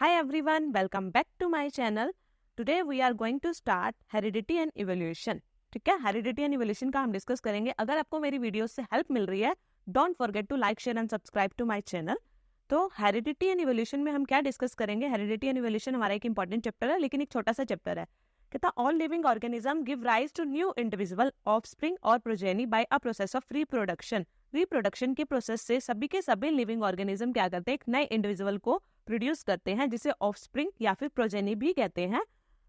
Hi everyone, welcome back to my channel. Today we are going to start heredity and evolution. ठीक है, heredity and evolution का हम discuss करेंगे. अगर आपको मेरी वीडियोस से हेल्प मिल रही है, don't forget to like, share and subscribe to my channel. तो हेरिडिटी एंड इवोल्यूशन में हम क्या डिस्कस करेंगे? हेरिडिटी एंड इवोल्यूशन हमारा एक इंपॉर्टेंट चैप्टर है, लेकिन एक छोटा सा चैप्टर है. कहता all living organism give rise to new individual offspring और progeny by a process of reproduction. Reproduction के प्रोसेस से सभी के सभी लिविंग ऑर्गेनिज्म क्या करते हैं? एक नए इंडिविजुअल को प्रोड्यूस करते हैं, जिसे ऑफस्प्रिंग या फिर प्रोजेनी भी कहते हैं.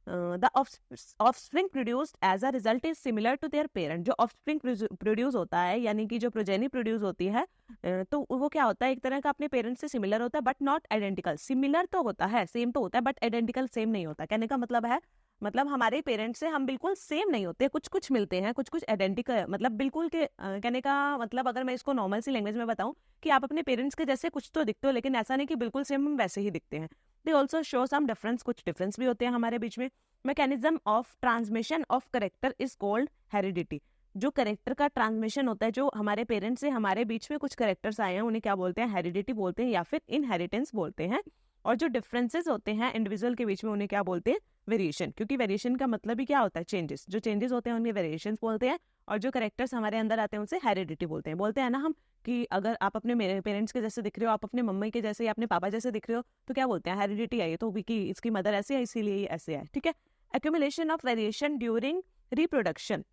The offspring produced as a result is similar to their parent. जो ऑफस्प्रिंग प्रोड्यूस होता है, यानी कि जो प्रोजेनी प्रोड्यूस होती है, तो वो क्या होता है? एक तरह का अपने पेरेंट्स से सिमिलर होता है, बट नॉट आइडेंटिकल. सिमिलर तो होता है, सेम तो होता है, बट आइडेंटिकल सेम नहीं होता. कहने का मतलब है, मतलब हमारे पेरेंट्स से हम बिल्कुल सेम नहीं होते, कुछ कुछ मिलते हैं, कुछ कुछ आइडेंटिकल. मतलब बिल्कुल के कहने का मतलब, अगर मैं इसको नॉर्मल सी लैंग्वेज में बताऊं, कि आप अपने पेरेंट्स के जैसे कुछ तो दिखते हो, लेकिन ऐसा नहीं कि बिल्कुल सेम हम वैसे ही दिखते हैं. They also show some difference. कुछ डिफरेंस भी होते हैं हमारे बीच में. Mechanism of transmission of character is called heredity. जो करेक्टर का ट्रांसमिशन होता है, जो हमारे पेरेंट्स से हमारे बीच में कुछ करेक्टर्स आए हैं, उन्हें क्या बोलते हैं? हेरिडिटी बोलते हैं, या फिर इनहेरिटेंस बोलते हैं. और जो डिफरेंसेस होते हैं इंडिविजुअल के बीच में, उन्हें क्या बोलते हैं? वेरिएशन. क्योंकि वेरिएशन का मतलब ही क्या होता है? चेंजेस. जो चेंजेस होते हैं उन्हें वेरिएशन बोलते हैं, और जो करेक्टर्स हमारे अंदर आते हैं उनसे हेरिडिटी बोलते हैं. बोलते हैं ना हम कि अगर आप अपने मेरे पेरेंट्स के जैसे दिख रहे हो, आप अपने मम्मी के जैसे या अपने पापा जैसे दिख रहे हो, तो क्या बोलते हैं? हेरिडिटी है ये तो, कि इसकी मदर ऐसी है इसीलिए ये ऐसे है. ठीक है. Accumulation of variation during reproduction.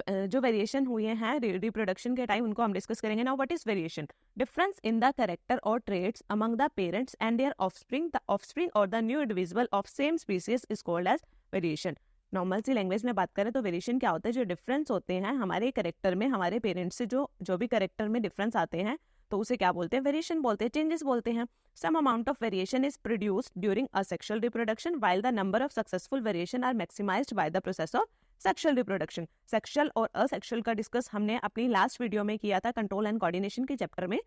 जो वेरिएशन हुए हैं रिप्रोडक्शन के टाइम, उनको हम डिस्कस करेंगे. Now what is variation? Difference in the character और traits among the parents and their offspring. The offspring और the new individual of same species is called as variation. Normal सी language में बात करें तो वेरिएशन क्या होता है? जो डिफरेंस होते हैं हमारे कैरेक्टर में, हमारे पेरेंट्स से जो भी कैरेक्टर में डिफरेंस आते हैं, तो उसे क्या बोलते हैं? वेरिएशन बोलते हैं, चेंजेस बोलते हैं. Some amount of variation is produced during asexual reproduction, while the number of successful variation are maximized by the process of sexual reproduction. Sexual और असेक्सुअल का डिस्कस हमने अपनी लास्ट वीडियो में किया था, कंट्रोल एंड कोऑर्डिनेशन के chapter में.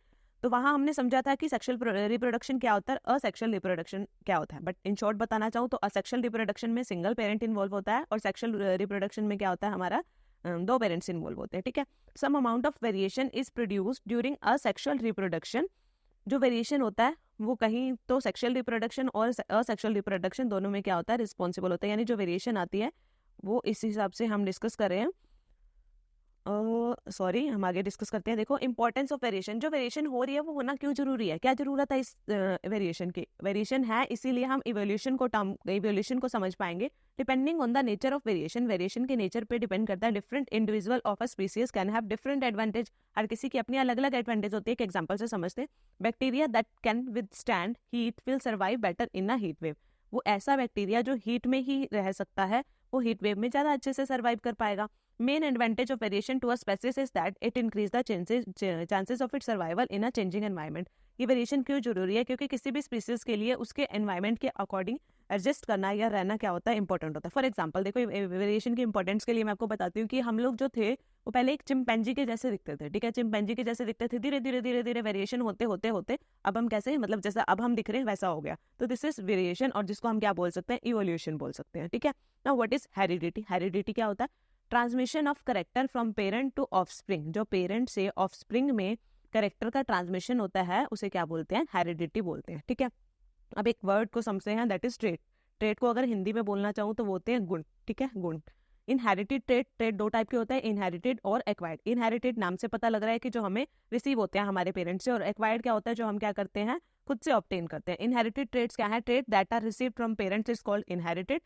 तो वहां हमने समझा था कि सेक्सुअल रिप्रोडक्शन क्या होता है, असेक्सुअल रिप्रोडक्शन क्या होता है. बट इन शॉर्ट बताना चाहूँ तो असेक्सुअल रिप्रोडक्शन में सिंगल पेरेंट इन्वॉल्व होता है, और सेक्सुअल रिप्रोडक्शन में क्या होता है? हमारा दो पेरेंट्स इन्वॉल्व होते हैं. ठीक है. Some amount of variation is produced during asexual reproduction. जो वेरिएशन होता है वो कहीं तो सेक्सुअल रिप्रोडक्शन और असेक्सुअल रिप्रोडक्शन दोनों में क्या होता है? रिस्पॉन्सिबल होता है. यानी जो वेरिएशन आती है वो इस हिसाब से हम डिस्कस कर रहे हैं. सॉरी, हम आगे डिस्कस करते हैं. देखो, इंपॉर्टेंस ऑफ वेरिएशन. जो वेरिएशन हो रही है वो होना क्यों जरूरी है? क्या जरूरत है इस वेरिएशन की? वेरिएशन है इसीलिए हम इवोल्यूशन को समझ पाएंगे. Depending on the nature of variation. Variation के नेचर पे डिपेंड करता है. Different individual of a species can have different advantage. हर किसी की अपनी अलग अलग एडवांटेज होती है. एक एग्जांपल से समझते हैं. Bacteria that can withstand heat will survive better in a heat wave. वो ऐसा बैक्टीरिया जो हीट में ही रह सकता है, वो हीट वेव में ज्यादा अच्छे से सर्वाइव कर पाएगा. Main advantage of variation to a species is that it increase the chances of its survival in a changing environment. ये वेरिएशन क्यों जरूरी है? क्योंकि किसी भी स्पीसीज के लिए उसके एनवायरमेंट के अकॉर्डिंग एडजस्ट करना या रहना क्या होता है? इंपॉर्टेंट होता है. फॉर एग्जांपल देखो, वेरिएशन की इंपॉर्टेंस के लिए मैं आपको बताती हूँ कि हम लोग जो थे वो पहले एक चिंपैंजी के जैसे दिखते थे. ठीक है. चिंपैंजी के जैसे दिखते थे. धीरे धीरे धीरे धीरे वेरिएशन होते होते होते अब हम कैसे, मतलब जैसा अब हम दिख रहे हैं वैसा हो गया. तो दिस इज वेरिएशन, और जिसको हम क्या बोल सकते हैं? इवोल्यूशन बोल सकते हैं. ठीक है. Now what is heredity? Heredity क्या होता है? Transmission of character from parent to offspring. जो पेरेंट से ऑफस्प्रिंग में करेक्टर का ट्रांसमिशन होता है उसे क्या बोलते हैं? हेरिडिटी बोलते हैं. ठीक है. अब एक वर्ड को समझते हैं, दैट इज ट्रेट. ट्रेट को अगर हिंदी में बोलना चाहूँ तो बोलते हैं गुण. ठीक है, गुण. Inherited trait. ट्रेट दो टाइप के होते हैं, इनहेरिटेड और एक्वायर्ड. इनहेरिटेड नाम से पता लग रहा है कि जो हमें रिसीव होते हैं हमारे पेरेंट्स से, और एक्वायर्ड क्या होता है? जो हम क्या करते हैं? खुद से ऑब्टेन करते हैं. इनहेरिटेड ट्रेट्स क्या है? Trait that are received from parents is called inherited.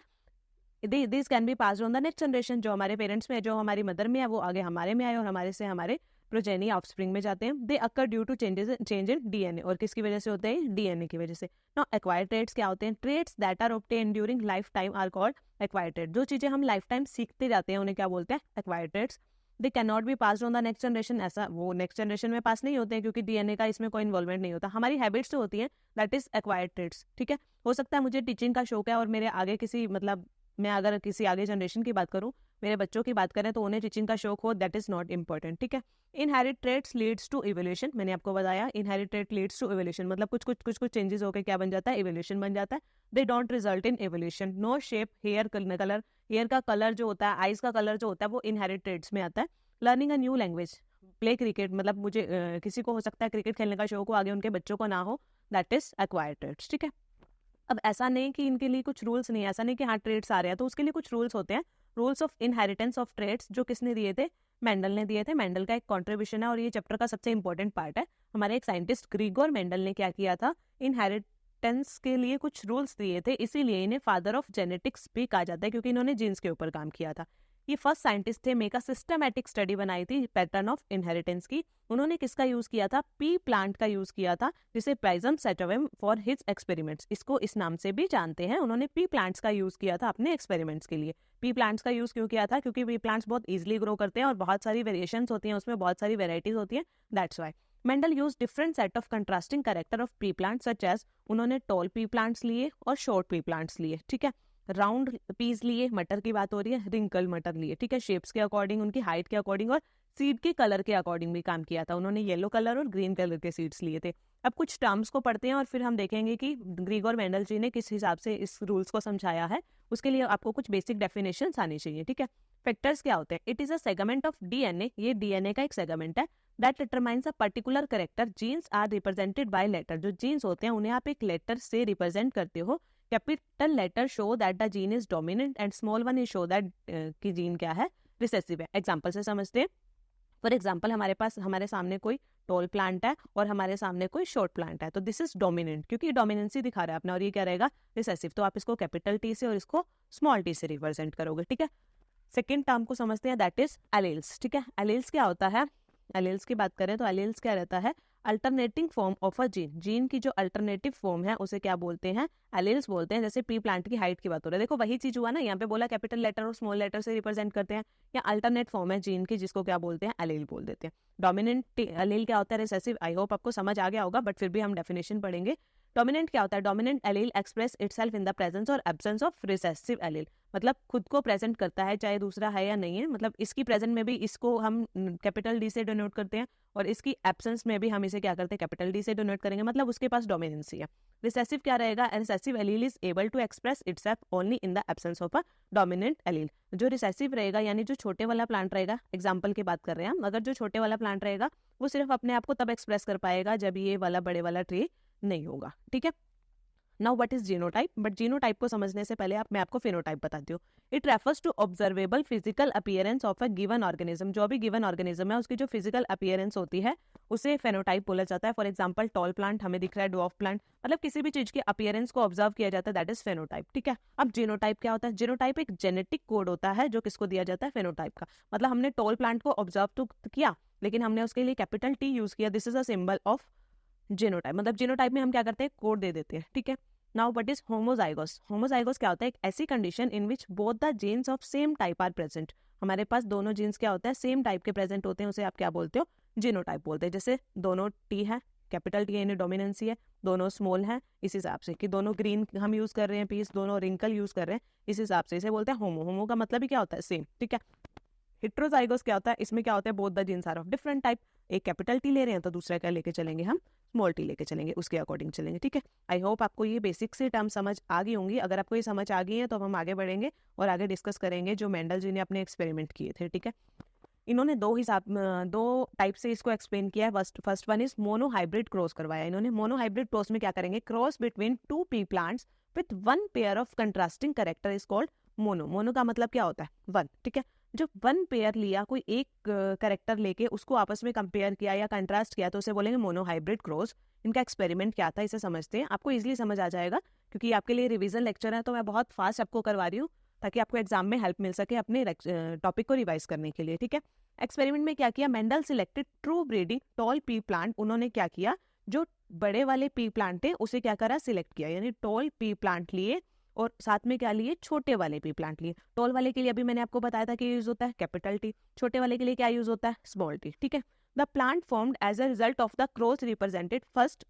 This can be passed on the next generation. जो हमारे पेरेंट्स में है, जो हमारी मदर में है, वो आगे हमारे में आए और हमारे से हमारे प्रोजेनी ऑफस्प्रिंग में जाते हैं. They occur due to change in DNA. और किसकी वजह से होते हैं? डीएनए की वजह से. नाउ एक्वायर्ड ट्रेट्स क्या होते हैं? Traits that are obtain during lifetime are called acquired trait. जो चीजें हम लाइफ टाइम सीखते जाते हैं उन्हें क्या बोलते हैं? Acquired traits. They can not be passed on the next generation. ऐसा वो नेक्स्ट जनरेशन में पास नहीं होते हैं, क्योंकि डीएनए का इसमें कोई इन्वॉल्वमेंट नहीं होता. हमारी हैबिट्स जो होती है, दैट इज एक्वायर्ड ट्रेट्स. ठीक है. हो सकता है मुझे टीचिंग का शौक है और मेरे आगे किसी, मतलब मैं अगर किसी आगे जनरेशन की बात करूं, मेरे बच्चों की बात करें, तो उन्हें टीचिंग का शौक हो, दैट इज नॉट इम्पोर्टेंट. ठीक है. Inherit traits leads to evolution. मैंने आपको बताया inherit trait leads to evolution, मतलब कुछ चेंजेस होकर क्या बन जाता है? इवोल्यूशन बन जाता है. They don't result in evolution. No shape, hair colour. Hair का कलर जो होता है, आईज का कलर जो होता है, वो इनहेरिट ट्रेट्स में आता है. Learning a new language. Play cricket, मतलब मुझे किसी को हो सकता है क्रिकेट खेलने का शौक हो, आगे उनके बच्चों को ना हो, दैट इज एक्वायर्ड ट्रेट्स. ठीक है. अब ऐसा नहीं कि इनके लिए कुछ रूल्स नहीं है, ऐसा नहीं कि हाँ ट्रेड्स आ रहे हैं तो उसके लिए कुछ रूल्स होते हैं। Rules of inheritance of traits जो किसने दिए थे, मेंडल ने दिए थे। मेंडल का एक कॉन्ट्रीब्यूशन है और ये चैप्टर का सबसे इंपॉर्टेंट पार्ट है। हमारे एक साइंटिस्ट ग्रीगोर मेंडल ने क्या किया था, इनहेरिटेंस के लिए कुछ रूल्स दिए थे, इसीलिए इन्हें फादर ऑफ जेनेटिक्स भी कहा जाता है क्योंकि इन्होंने जीन्स के ऊपर काम किया था। ये फर्स्ट साइंटिस्ट थे, मेक अ सिस्टमैटिक स्टडी बनाई थी पैटर्न ऑफ इनहेरिटेंस की। उन्होंने किसका यूज किया था, पी प्लांट का यूज किया था, जिसे प्राइजम सेटोवेम फॉर हिज एक्सपेरिमेंट्स, इसको इस नाम से भी जानते हैं। उन्होंने पी प्लांट्स का यूज किया था अपने एक्सपेरिमेंट्स के लिए। पी प्लांट्स का यूज क्यों किया था, क्योंकि पी प्लांट्स बहुत इजीली ग्रो करते हैं और बहुत सारी वेरिएशंस होती हैं, उसमें बहुत सारी वेराइटीज होती हैं, that's why. Mendel use different set of contrasting character of pea plants such as, उन्होंने टॉल पी प्लांट्स लिए और शॉर्ट पी प्लांट्स लिए, ठीक है। राउंड पीस लिए, मटर की बात हो रही है, रिंकल मटर लिए, ठीक है, शेप्स के अकॉर्डिंग, उनकी हाइट के अकॉर्डिंग और सीड के कलर के अकॉर्डिंग भी काम किया था। उन्होंने येलो कलर और ग्रीन कलर के सीड्स लिए थे। अब कुछ टर्म्स को पढ़ते हैं और फिर हम देखेंगे कि ग्रीगोर मेंडल जी ने किस हिसाब से इस रूल्स को समझाया है। उसके लिए आपको कुछ बेसिक डेफिनेशंस आनी चाहिए, ठीक है। फैक्टर्स क्या होते हैं, it is a segment of DNA, ये डीएनए का एक सेगमेंट है, that determines a particular character. Genes are represented by letter, जो जीन्स होते हैं उन्हें आप एक लेटर से रिप्रेजेंट करते हो। Capital letter show that the gene is dominant and small one is show that कि जीन क्या है, रिसेसिव है। एग्जांपल से समझते हैं। फॉर एग्जाम्पल हमारे सामने कोई टॉल प्लांट है और हमारे सामने कोई शॉर्ट प्लांट है, तो दिस इज डोमिनेंट क्योंकि डोमिनेंसी दिखा रहा है अपना, और ये क्या रहेगा, रिसेसिव। तो आप इसको कैपिटल टी से और इसको स्मॉल टी से रिप्रेजेंट करोगे, ठीक है। सेकेंड टर्म को समझते हैं, दैट इज एलील्स, ठीक है। एलील्स क्या होता है, एलील्स की बात करें तो एलील्स क्या रहता है, alternating form of a gene, gene की जो अल्टरनेटिव फॉर्म है उसे क्या बोलते हैं, एलील्स बोलते हैं। जैसे पी प्लांट की हाइट की बात हो रही है, देखो वही चीज हुआ ना, यहाँ पे बोला कैपिटल लेटर और स्मॉल लेटर से रिप्रेजेंट करते हैं, या अल्टरनेट फॉर्म है जीन की जिसको क्या बोलते हैं, एलील बोल देते हैं। डोमिनेंट एलील क्या होता है, रिसेसिव। आई होप आपको समझ आ गया होगा, बट फिर भी हम डेफिनेशन पढ़ेंगे। डोमिनेंट क्या होता है, dominant allele express itself in the presence और एब्सेंस ऑफ रिसेसिव एलील, मतलब खुद को प्रेजेंट करता है चाहे दूसरा है या नहीं है, मतलब इसकी प्रेजेंट में भी इसको हम कैपिटल डी से डिनोट करते हैं और इसकी एब्सेंस में भी हम इसे क्या करते हैं, कैपिटल डी से डिनोट करेंगे, मतलब उसके पास डोमिनेंसी है। रिसेसिव क्या रहेगा, recessive allele is able to express itself only in the absence of a dominant allele. जो रिसेसिव रहेगा यानी जो छोटे वाला प्लांट रहेगा, एग्जाम्पल की बात कर रहे हैं हम, अगर जो छोटे वाला प्लांट रहेगा वो सिर्फ अपने आप को तब एक्सप्रेस कर पाएगा जब ये वाला बड़े वाला ट्री नहीं होगा, ठीक है। Now what is genotype, but genotype को समझने से पहले मैं आपको फेनोटाइप बताती हूँ। It refers to observable physical appearance of a given organism, जो भी गिवन ऑर्गेनिज्म है उसकी जो फिजिकल अपीयरेंस होती है उसे फेनोटाइप बोला जाता है। फॉर एग्जाम्पल टॉल प्लांट हमें दिख रहा है, डॉर्फ प्लांट, मतलब किसी भी चीज के अपीयरेंस को ऑब्जर्व किया जाता है, दैट इज फेनोटाइप, ठीक है। अब जीनोटाइप क्या होता है, जीनोटाइप एक जेनेटिक कोड होता है जो किसको दिया जाता है, फेनोटाइप का। मतलब हमने टॉल प्लांट को ऑब्जर्व तो किया लेकिन हमने उसके लिए कैपिटल टी यूज किया, this is a symbol of genotype. मतलब जीनोटाइप में हम क्या करते हैं, कोड दे देते हैं, ठीक है। Now what is homozygous, homozygous क्या होता है, एक ऐसी condition in which both the genes of same type are present, हमारे पास दोनों जीन्स क्या होता है, सेम टाइप के प्रेजेंट होते हैं, उसे आप क्या बोलते हो, जीनोटाइप बोलते हैं। जैसे दोनों टी है, कैपिटल टी यानी डोमिनेंसी है, दोनों स्मॉल है, इस हिसाब से कि दोनों ग्रीन हम यूज कर रहे हैं पीस, दोनों रिंकल यूज कर रहे हैं, इस हिसाब से इसे बोलते हैं होमो। होमो का मतलब ही क्या होता है, सेम, ठीक है। हेट्रोजाइगोस क्या होता है, इसमें क्या होता है, both the genes are of different type, एक कैपिटल टी ले रहे हैं तो दूसरा क्या लेके चलेंगे, हम स्मॉल टी लेके चलेंगे, उसके अकॉर्डिंग चलेंगे, ठीक है। आई होप आपको ये बेसिक से टर्म समझ आ गई होंगी। अगर आपको ये समझ आ गई है तो हम आगे बढ़ेंगे और आगे डिस्कस करेंगे जो मेंडल जी ने अपने एक्सपेरिमेंट किए थे, ठीक है। इन्होंने दो टाइप से इसको एक्सप्लेन किया है। First one is mono hybrid cross करवाया इन्होंने। मोनो हाइब्रिड क्रॉस में क्या करेंगे, cross between two P plants with one pair of contrasting character is called mono. Mono का मतलब क्या होता है, वन, ठीक है। जो वन पेयर लिया, कोई एक कैरेक्टर लेके उसको आपस में कंपेयर किया या कंट्रास्ट किया तो उसे बोलेंगे मोनो हाइब्रिड क्रॉस। इनका एक्सपेरिमेंट क्या था इसे समझते हैं, आपको इजीली समझ आ जाएगा क्योंकि आपके लिए रिवीजन लेक्चर है तो मैं बहुत फास्ट आपको करवा रही हूँ ताकि आपको एग्जाम में हेल्प मिल सके अपने टॉपिक को रिवाइज करने के लिए, ठीक है। एक्सपेरिमेंट में क्या किया, Mendel selected true breeding toll P plant. उन्होंने क्या किया, जो बड़े वाले पी प्लांट थे उसे क्या करा, सिलेक्ट किया, यानी टॉल पी प्लांट लिए और साथ में क्या लिए, छोटे वाले पी प्लांट लिए। टॉल वाले के लिए अभी मैंने आपको बताया था कि यूज होता है कैपिटल टी, छोटे वाले के लिए क्या यूज होता है, स्मॉल टी, ठीक है। The plant formed as a result of the cross represented first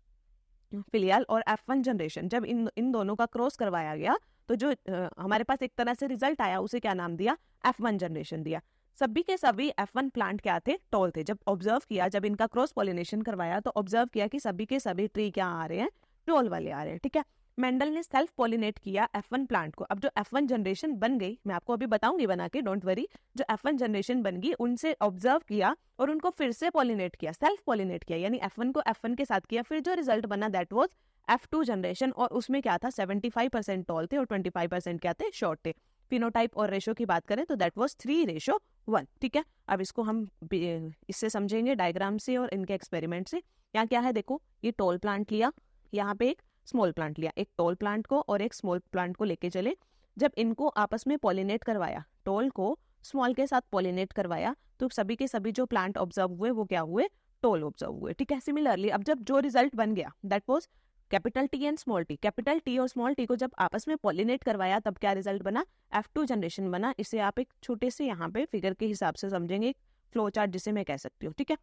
filial और F1 जनरेशन। जब इन दोनों का क्रॉस करवाया गया तो जो हमारे पास एक तरह से रिजल्ट आया उसे क्या नाम दिया, F1 जनरेशन दिया। सभी के सभी F1 प्लांट क्या थे, टॉल थे। जब ऑब्जर्व किया, जब इनका क्रॉस पॉलिनेशन करवाया तो ऑब्जर्व किया कि सभी के सभी ट्री क्या आ रहे हैं, टॉल वाले आ रहे हैं, ठीक है। मेंडल ने सेल्फ पॉलिनेट किया F1 प्लांट को। अब जो F1 जनरेशन बन गई, मैं आपको अभी बताऊंगी बना के, डोंट वरी। जो F1 जनरेशन बन गई उनसे ऑब्जर्व किया और उनको फिर से पॉलिनेट किया, सेल्फ पॉलिनेट किया, यानी F1 को F1 के साथ किया, फिर जो रिजल्ट बना दैट वाज F2 जनरेशन, और उसमें क्या था 75% टॉल थे और 25% क्या थे, शॉर्ट थे। फिनोटाइप और रेशो की बात करें तो दैट वाज 3:1। ठीक है, अब इसको हम इससे समझेंगे डायग्राम से और इनके एक्सपेरिमेंट से। यहाँ क्या है देखो, ये टॉल प्लांट लिया, यहाँ पे एक स्मॉल प्लांट लिया, एक टॉल प्लांट को और एक स्मॉल प्लांट को लेके चले। जब इनको आपस में पॉलिनेट करवाया, टॉल को स्मॉल के साथ पॉलिनेट करवाया, तो सभी के सभी जो प्लांट ऑब्जर्व हुए वो क्या हुए, टॉल ऑब्जर्व हुए। ठीक है, सिमिलरली अब जब जो रिजल्ट बन गया that was capital T and small T, capital T और स्मॉल टी को जब आपस में पॉलिनेट करवाया तब क्या रिजल्ट बना, F2 जनरेशन बना। इसे आप एक छोटे से यहाँ पे फिगर के हिसाब से समझेंगे, फ्लो चार्ट जिसे मैं कह सकती हूँ। ठीक है,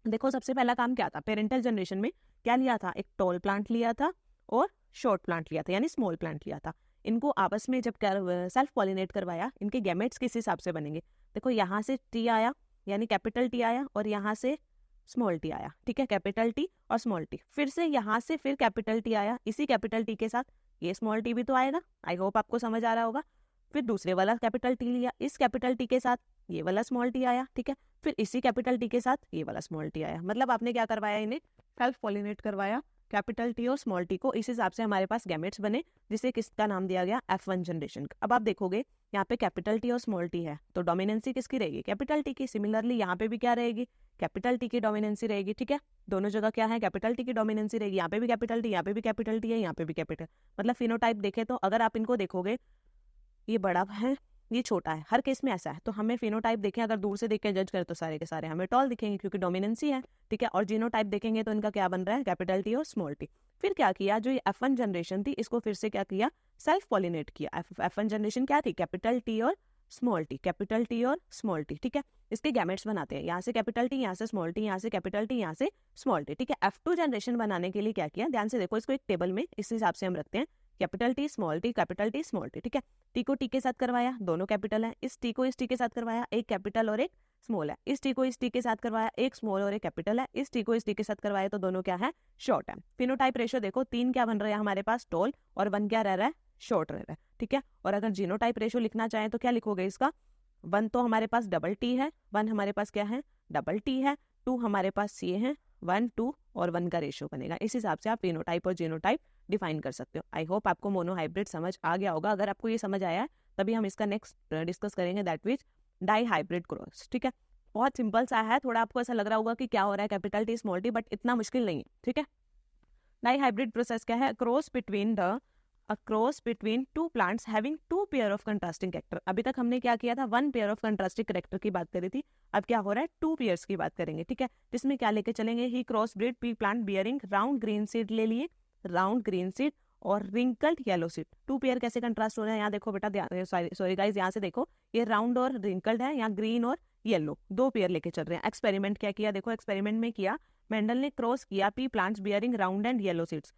देखो सबसे पहला काम क्या था, पेरेंटल जनरेशन में क्या लिया था, एक टॉल प्लांट लिया था और शॉर्ट प्लांट लिया था, यानी स्मॉल प्लांट लिया था। इनको आपस में जब सेल्फ पॉलिनेट करवाया, इनके गैमेट्स किस हिसाब से बनेंगे, देखो यहाँ से टी आया यानी कैपिटल टी आया और यहाँ से स्मॉल टी आया। ठीक है, कैपिटल टी और स्मॉल टी, फिर से यहाँ से फिर कैपिटल टी आया, इसी कैपिटल टी के साथ ये स्मॉल टी भी तो आएगा। आई होप आपको समझ आ रहा होगा। फिर दूसरे वाला कैपिटल टी लिया, इस कैपिटल टी के साथ ये वाला स्मॉल टी आया। ठीक है, फिर इसी कैपिटल टी के साथ ये वाला स्मॉल टी आया। मतलब आपने क्या करवाया, इन्हें सेल्फ पॉलिनेट करवाया, कैपिटल टी और स्मॉल टी को। इस हिसाब से हमारे पास गैमेट्स बने, जिसे किसका नाम दिया गया, F1 जनरेशन। अब आप देखोगे यहाँ पे कैपिटल टी और स्मॉल टी है, तो डोमिनेंसी किसकी रहेगी, कैपिटल टी की। सिमिलरली यहाँ पे भी क्या रहेगी, कैपिटल टी की डोमिनेंसी रहेगी। ठीक है, दोनों जगह क्या है, कैपिटल टी की डोमिनेंसी रहेगी। यहाँ पे भी कैपिटल टी, यहाँ पे भी कैपिटल टी है, यहाँ पे भी कैपिटल। मतलब फिनोटाइप देखे तो अगर आप इनको देखोगे, ये बड़ा है ये छोटा है, हर केस में ऐसा है। तो हमें फिनोटाइप देखें, अगर दूर से देख के जज करें तो सारे के सारे हमें टॉल दिखेंगे क्योंकि डोमिनेंसी है। ठीक है, और जीनोटाइप देखेंगे तो इनका क्या बन रहा है, कैपिटल टी और स्मॉल टी। फिर क्या किया, जो ये F1 जनरेशन थी इसको फिर से क्या किया, सेल्फ पॉलिनेट किया। F1 जनरेशन क्या थी, कैपिटल टी और स्मॉल टी, कैपिटल टी और स्मॉल टी। ठीक है, इसके गैमेट्स बनाते हैं, यहाँ से कैपिटल टी, यहाँ से स्मॉल टी, यहाँ से कैपिटल टी, यहाँ से स्मॉल टी। ठीक है, F2 जनरेशन बनाने के लिए क्या किया, ध्यान से देखो, इसको एक टेबल में इस हिसाब से हम रखते हैं, capital T small T, capital T small T. ठीक है, टी को टी के साथ करवाया, दोनों कैपिटल है। इस टी को इस टी के साथ करवाया, एक कैपिटल और एक स्मॉल है। इस टी को इस टी के साथ करवाया, एक स्मॉल और एक कैपिटल है। इस टी को इस टी के साथ करवाया तो दोनों क्या है, शॉर्ट है। फिनोटाइप रेशो देखो, 3 क्या बन रहा है हमारे पास, टॉल, और 1 क्या रह रहा है, शॉर्ट रह रहा है। ठीक है, और अगर जीनोटाइप रेशो लिखना चाहें तो क्या लिखोगे इसका, 1 तो हमारे पास डबल टी है, 1 हमारे पास क्या है, डबल टी है, 2 हमारे पास ये है, 1 2 और 1 का रेशो बनेगा। इस हिसाब से आप फिनोटाइप और जीनोटाइप डिफाइन कर सकते हो। आई होप आपको मोनोहाइब्रिड समझ आ गया होगा। अगर आपको ये समझ आया है तभी हम इसका नेक्स्ट डिस्कस करेंगे, that means dihybrid cross. ठीक है, बहुत सिंपल सा है, थोड़ा आपको ऐसा लग रहा होगा कि क्या हो रहा है, capital T small T, but इतना मुश्किल नहीं है। ठीक है, डाई हाइब्रिड प्रोसेस क्या है, cross between 2 plants having 2 pair of contrasting character. अभी तक हमने क्या किया था, 1 पेयर ऑफ कंट्रास्टिंग कैरेक्टर की बात करी थी, अब क्या हो रहा है, 2 पेयर्स की बात करेंगे। ठीक है, जिसमें क्या लेके चलेंगे, he cross breed pea plant bearing round green seed ले लिए, राउंड ग्रीन सीड और रिंकल्ड येलो सीड। 2 पेयर कैसे कंट्रास्ट हो रहे हैं, यहाँ देखो बेटा, सॉरी गाइस, यहाँ से देखो, ये राउंड और रिंकल्ड है, यहाँ ग्रीन और येलो 2 पेयर लेके चल रहे हैं। एक्सपेरिमेंट क्या किया, देखो एक्सपेरिमेंट में किया, मेंडल ने क्रॉस किया P plants bearing round and yellow seeds.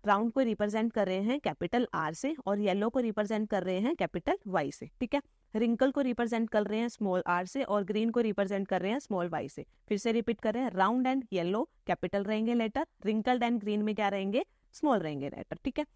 Round को रिप्रेजेंट कर रहे हैं कैपिटल आर से और येलो को रिप्रेजेंट कर रहे हैं कैपिटल वाई से। ठीक है, रिंकल को रिप्रेजेंट कर रहे हैं स्मॉल आर से और ग्रीन को रिप्रेजेंट कर रहे हैं स्मॉल वाई से। फिर से रिपीट कर रहे हैं, राउंड एंड येलो कैपिटल रहेंगे लेटर, रिंकल्ड एंड ग्रीन में क्या रहेंगे, स्मॉल रहेंगे लेटर। ठीक है,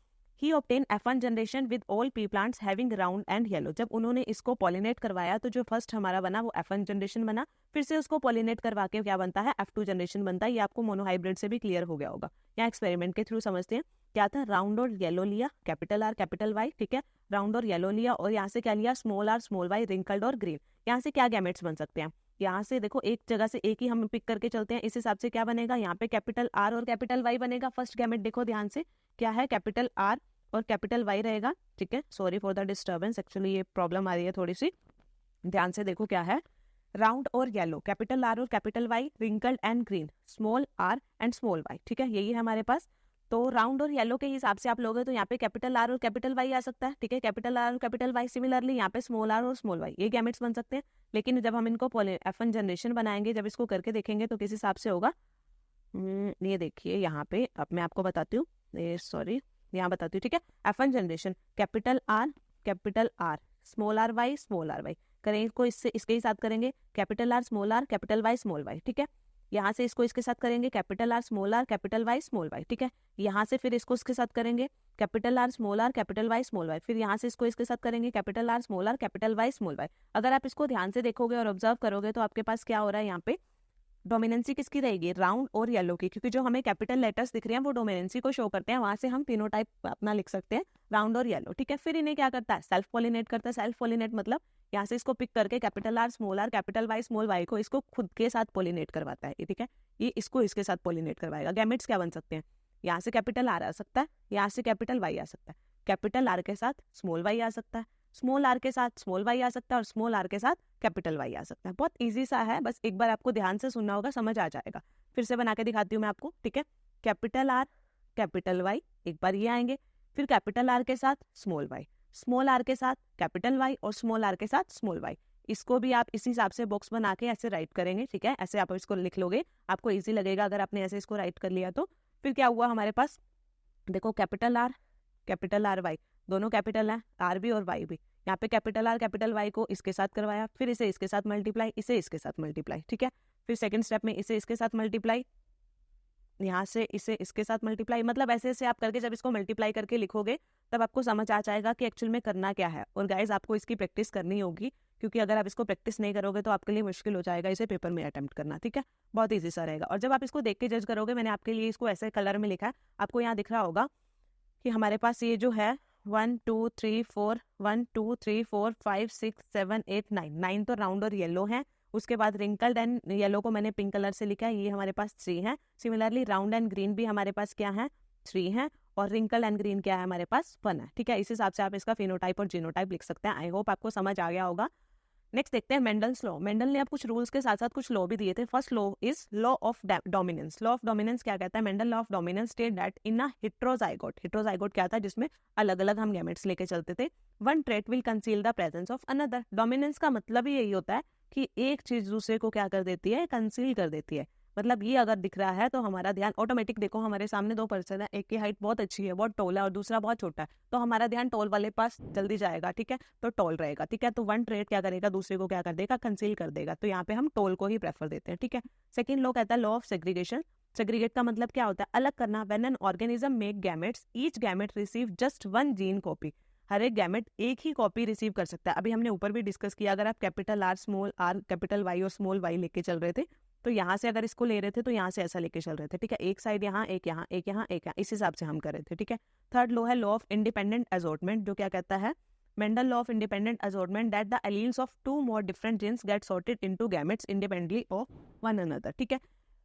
he obtain F1 generation with all pea plants having round and yellow. जब उन्होंने इसको पॉलिनेट करवाया तो जो फर्स्ट हमारा बना वो F1 जनरेशन बना, फिर से उसको पॉलिनेट करवा के क्या बनता है, F2 जनरेशन बनता है। ये आपको मोनोहाइब्रिड से भी क्लियर हो गया होगा। यहाँ एक्सपेरिमेंट के थ्रू समझते हैं, क्या था, राउंड और येलो लिया, कैपिटल आर कैपिटल वाई। ठीक है, राउंड और येलो लिया और यहाँ से क्या लिया, small R small Y, wrinkled और ग्रीन। यहाँ से क्या गैमेट्स बन सकते हैं, यहाँ से देखो एक जगह से एक ही हम पिक करके चलते हैं, इस हिसाब से क्या बनेगा, यहाँ पे कैपिटल आर और कैपिटल वाई बनेगा। फर्स्ट गैमेट देखो ध्यान से, क्या है, कैपिटल आर और कैपिटल वाई रहेगा। ठीक है, sorry for the disturbance, actually ये प्रॉब्लम आ रही है थोड़ी सी, ध्यान से देखो क्या है, राउंड और येलो, कैपिटल आर और capital Y, wrinkled and green, small R and small Y. ठीक है, यही है हमारे पास। तो राउंड और येलो के हिसाब से आप लोगे तो यहाँ पे कैपिटल आर और कैपिटल वाई आ सकता है। ठीक है, कैपिटल आर और कैपिटल वाई, सिमिलरली यहाँ पे स्मॉल आर और स्मॉल वाई, ये गैमेट्स बन सकते हैं। लेकिन जब हम इनको F1 जनरेशन बनाएंगे, जब इसको करके देखेंगे तो किस हिसाब से होगा, ये देखिए यहाँ पे, अब मैं आपको बताती हूँ, सॉरी यहाँ बताती हूँ। ठीक है, F1 generation capital R small R Y करेंगे, इसको इससे इसके ही साथ करेंगे, capital R capital Y small Y. ठीक है, यहाँ से इसको इसके साथ करेंगे, capital R capital Y small Y. ठीक है, यहाँ से फिर इसको इसके साथ करेंगे, capital R capital Y small Y. फिर यहाँ से इसको इसके साथ करेंगे, capital R capital Y small Y. अगर आप इसको ध्यान से देखोगे और ऑब्जर्व करोगे तो आपके पास क्या हो रहा है, यहाँ पे डोमिनेंसी किसकी रहेगी, राउंड और येलो की, क्योंकि जो हमें कैपिटल लेटर्स दिख रहे हैं वो डोमिनेंसी को शो करते हैं, वहां से हम फिनोटाइप अपना लिख सकते हैं राउंड और येलो, ठीक है। फिर इन्हें क्या करता है, सेल्फ पॉलिनेट करता है। सेल्फ पॉलिनेट मतलब यहाँ से इसको पिक करके capital R capital Y small Y को इसको खुद के साथ पॉलिनेट करवाता है, ठीक है। ये इसको इसके साथ पॉलिनेट करवाएगा। गैमेट्स क्या बन सकते हैं, यहाँ से कैपिटल आर आ सकता है, यहाँ से कैपिटल वाई आ सकता है, कैपिटल आर के साथ स्मॉल वाई आ सकता है, स्मॉल आर के साथ स्मॉल वाई आ सकता है, और स्मॉल आर के साथ कैपिटल वाई आ सकता है। बहुत इजी सा है, बस एक बार आपको ध्यान से सुनना होगा, समझ आ जाएगा। फिर से बना के दिखाती हूँ मैं आपको, ठीक है। कैपिटल आर कैपिटल वाई, एक बार ये आएंगे, फिर कैपिटल आर के साथ स्मॉल वाई, स्मॉल आर के साथ कैपिटल वाई, और स्मॉल आर के साथ स्मॉल वाई। इसको भी आप इसी हिसाब से बॉक्स बना के ऐसे राइट करेंगे, ठीक है। ऐसे आप इसको लिख लोगे, आपको इजी लगेगा अगर आपने ऐसे इसको राइट कर लिया तो। फिर क्या हुआ हमारे पास, देखो कैपिटल आर वाई, दोनों कैपिटल है, आर भी और वाई भी। यहाँ पे कैपिटल आर कैपिटल वाई को इसके साथ करवाया, फिर इसे इसके साथ मल्टीप्लाई, इसे इसके साथ मल्टीप्लाई, ठीक है। फिर सेकंड स्टेप में इसे इसके साथ मल्टीप्लाई, यहाँ से इसे इसके साथ मल्टीप्लाई, मतलब ऐसे ऐसे आप करके जब इसको मल्टीप्लाई करके लिखोगे तब आपको समझ आ जाएगा कि एक्चुअल में करना क्या है। और गाइज आपको इसकी प्रैक्टिस करनी होगी, क्योंकि अगर आप इसको प्रैक्टिस नहीं करोगे तो आपके लिए मुश्किल हो जाएगा इसे पेपर में अटेम्प्ट करना, ठीक है। बहुत ईजी सा रहेगा। और जब आप इसको देख के जज करोगे, मैंने आपके लिए इसको ऐसे कलर में लिखा है, आपको यहाँ दिख रहा होगा कि हमारे पास ये जो है 1 2 3 4 1 2 3 4 5 6 7 8 9, 9 तो राउंड और येलो है। उसके बाद रिंकल्ड एंड येलो को मैंने पिंक कलर से लिखा है, ये हमारे पास 3 है। सिमिलरली राउंड एंड ग्रीन भी हमारे पास क्या है, 3 है। और रिंकल एंड ग्रीन क्या है, हमारे पास 1 है, ठीक है। इस हिसाब से आप इसका फिनोटाइप और जीनोटाइप लिख सकते हैं। आई होप आपको समझ आ गया होगा। नेक्स्ट देखते हैं मेंडल्स लॉ। मेंडल ने अब कुछ रूल्स के साथ साथ कुछ लॉ भी दिए थे। First law is law of dominance. Law of dominance क्या कहता है, Mendel law of dominance state that in a heterozygote क्या था, जिसमें अलग अलग हम गैमेट्स लेके चलते थे, one trait will conceal the presence of another. Dominance का मतलब ही यही होता है कि एक चीज दूसरे को क्या कर देती है, कंसील कर देती है। मतलब ये अगर दिख रहा है तो हमारा ध्यान ऑटोमेटिक, देखो हमारे सामने 2 पर्सन है, एक की हाइट बहुत अच्छी है, बहुत टॉल है, और दूसरा बहुत छोटा है, तो हमारा ध्यान टॉल वाले पास जल्दी जाएगा, ठीक है, तो टॉल रहेगा, ठीक है। तो वन ट्रेट क्या करेगा, दूसरे को क्या कर देगा, कंसील कर देगा। तो यहाँ पे हम टॉल को ही प्रेफर देते हैं, ठीक है। सेकंड लॉ कहता है लॉ ऑफ सेग्रीगेशन। सेग्रीगेट का मतलब क्या होता है, अलग करना। When an organism make gametes, each gamete receive just 1 gene copy. हर एक गैमेट एक ही कॉपी रिसीव कर सकता है। अभी हमने ऊपर भी डिस्कस किया, अगर आप capital R small R capital Y और स्मॉल वाई लेके चल रहे थे, तो यहाँ से अगर इसको ले रहे थे तो यहाँ से ऐसा लेके चल रहे थे, ठीक है। एक साइड यहाँ, एक यहाँ, एक यहाँ, एक यहाँ, इस हिसाब से हम कर रहे थे, ठीक है। थर्ड लॉ है लॉ ऑफ इंडिपेंडेंट असॉर्टमेंट, जो क्या कहता है, Mendel law of independent assortment that the alleles of 2 more different genes get sorted into gametes independently of one another, ठीक है।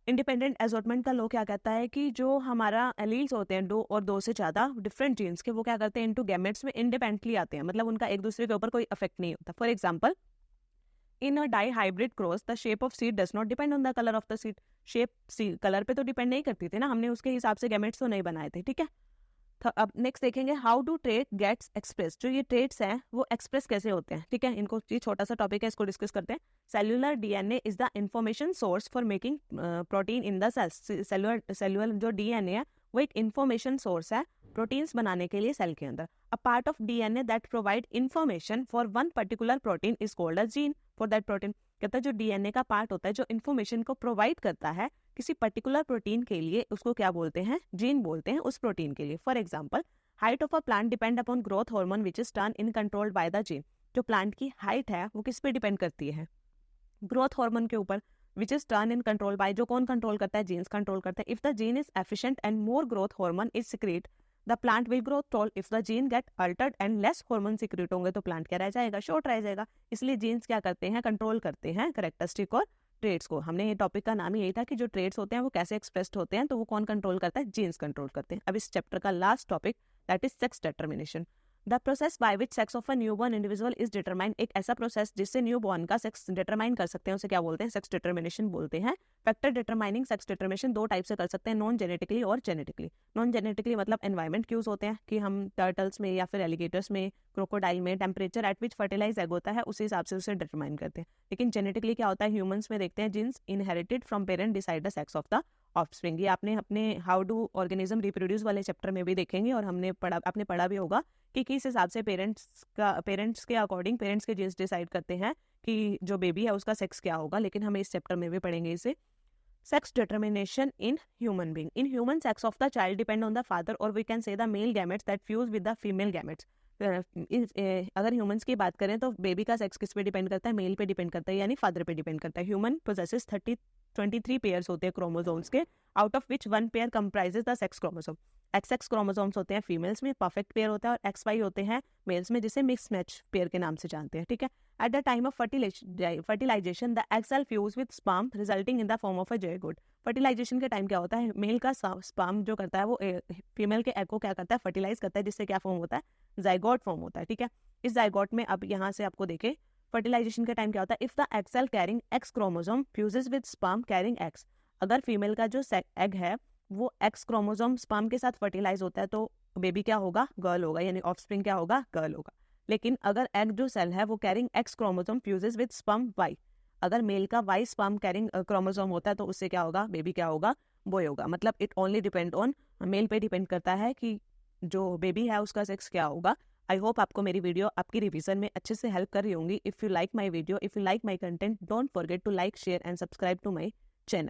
इंडिपेंडेंट असॉर्टमेंट का लॉ क्या कहता है कि जो हमारा एलील्स होते हैं 2 और 2 से ज्यादा डिफरेंट जीन्स के, वो क्या करते हैं, इनटू गैमेट्स में इंडिपेंडेंटली आते हैं, मतलब उनका एक दूसरे के ऊपर कोई इफेक्ट नहीं होता। For example, in a dihybrid cross the shape of seed does not depend on the colour of the seed. Shape seed colour पे तो डिपेंड नहीं करती थी ना, हमने उसके हिसाब से गैमेट्स तो नहीं बनाए थे, ठीक है। अब नेक्स्ट देखेंगे how do trait gets express. जो ये ट्रेट्स हैं वो एक्सप्रेस कैसे होते हैं, ठीक है। इनको, ये छोटा सा टॉपिक है, इसको डिस्कस करते हैं। Cellular DNA is the information source for making protein in the cells. Cellular जो डीएनए है वो एक इंफॉर्मेशन सोर्स है प्रोटीन्स बनाने के लिए सेल के अंदर। A part of DNA that provide information for one particular protein is called a gene for that protein. कहता है जो डीएनए का पार्ट होता है जो इंफॉर्मेशन को प्रोवाइड करता है किसी पर्टिकुलर प्रोटीन के लिए, उसको क्या बोलते हैं, जीन बोलते हैं उस प्रोटीन के लिए। For example, height of a plant depend upon growth hormone which is turn in controlled by the gene. जो प्लांट की हाइट है वो किस पे डिपेंड करती है, ग्रोथ हार्मोन के ऊपर, which is turn in control by, जो कौन कंट्रोल करता है, जीन्स कंट्रोल करता है। If the gene is efficient and more growth hormone is secrete, the plant will grow tall. If the gene get altered and less hormone secrete होंगे तो plant क्या रह जाएगा, शॉर्ट रह जाएगा। इसलिए जीन्स क्या करते हैं, कंट्रोल करते हैं कैरेक्टरिस्टिक और ट्रेड्स को। हमने ये टॉपिक का नाम यही था कि जो ट्रेड्स होते हैं वो कैसे एक्सप्रेस्ड होते हैं, तो वो कौन कंट्रोल करता है, जीन्स कंट्रोल करते हैं। अब इस चैप्टर का last topic that is sex determination. The process by which sex of a newborn individual is determined. एक ऐसा प्रोसेस जिससे न्यूबॉर्न का सेक्स डिटरमाइन कर सकते हैं उसे क्या बोलते हैं, सेक्स डिटर्मिनेशन बोलते हैं। Factor determining sex determination 2 type से कर सकते हैं, नॉन जेनेटिकली और जेनेटिकली। नॉन जेनेटिकली मतलब एनवायरमेंट क्यूज होते हैं कि हम टर्टल्स में या फिर एलिगेटर्स में, क्रोकोडाइल में temperature at which fertilize egg होता है उसी हिसाब से उसे डिटरमाइन करते हैं। लेकिन जेनेटिकली क्या होता है, ह्यूमंस में देखते हैं genes inherited from parent decide the sex of the offspring. ये आपने अपने हाउ डू ऑर्गेनिज्म रिप्रोड्यूस वाले चैप्टर में भी देखेंगे, और आपने पढ़ा भी होगा कि किस हिसाब से पेरेंट्स के अकॉर्डिंग पेरेंट्स के जीन्स डिसाइड करते हैं कि जो बेबी है उसका सेक्स क्या होगा। लेकिन हम इस चैप्टर में भी पढ़ेंगे इसे। Sex determination in human being. In human sex of the child depend on the father और we can say the male gametes that fuse with the female gametes. अगर ह्यूमंस की बात करें तो बेबी का सेक्स किस पे डिपेंड करता है, मेल पे डिपेंड करता है, यानी फादर पे डिपेंड करता है। ह्यूमन पोजेसेस 23 पेयर्स होते हैं क्रोमोसोम्स के, out of which 1 pair comprises the sex chromosome. XX chromosomes होते हैं फीमेल्स में, परफेक्ट पेयर होता है, और XY होते हैं मेल्स में, जिसे मिक्स मैच पेयर के नाम से जानते हैं, ठीक है। At the time of fertilization the egg cell fuse with sperm resulting in the form of a zygote. Fertilization के टाइम क्या होता है, मेल का स्पर्म जो करता है वो फीमेल के एग को क्या करता है, फर्टिलाइज करता है, जिससे क्या फॉर्म होता है, ज़ायगोट फॉर्म होता है, ठीक है। इस ज़ायगोट में अब यहाँ से आपको देखे फर्टिलाइजेशन के टाइम क्या होता है, if the egg cell carrying X chromosome fuses with sperm carrying X. अगर फीमेल का जो एग है वो एक्स क्रोमोसोम स्पर्म के साथ फर्टिलाइज होता है तो बेबी क्या होगा, गर्ल होगा, यानी ऑफस्प्रिंग क्या होगा, गर्ल होगा। लेकिन अगर एग जो सेल है वो carrying X chromosome fuses with sperm Y, अगर मेल का वाई स्पर्म कैरिंग क्रोमोसोम होता है तो उससे क्या होगा, बेबी क्या होगा, बॉय होगा। मतलब it only depend on male पे डिपेंड करता है कि जो बेबी है उसका सेक्स क्या होगा। आई होप आपको मेरी वीडियो आपकी रिवीजन में अच्छे से हेल्प कर रही होंगी। If you like my video, if you like my content, don't forget to like, share and subscribe to my channel.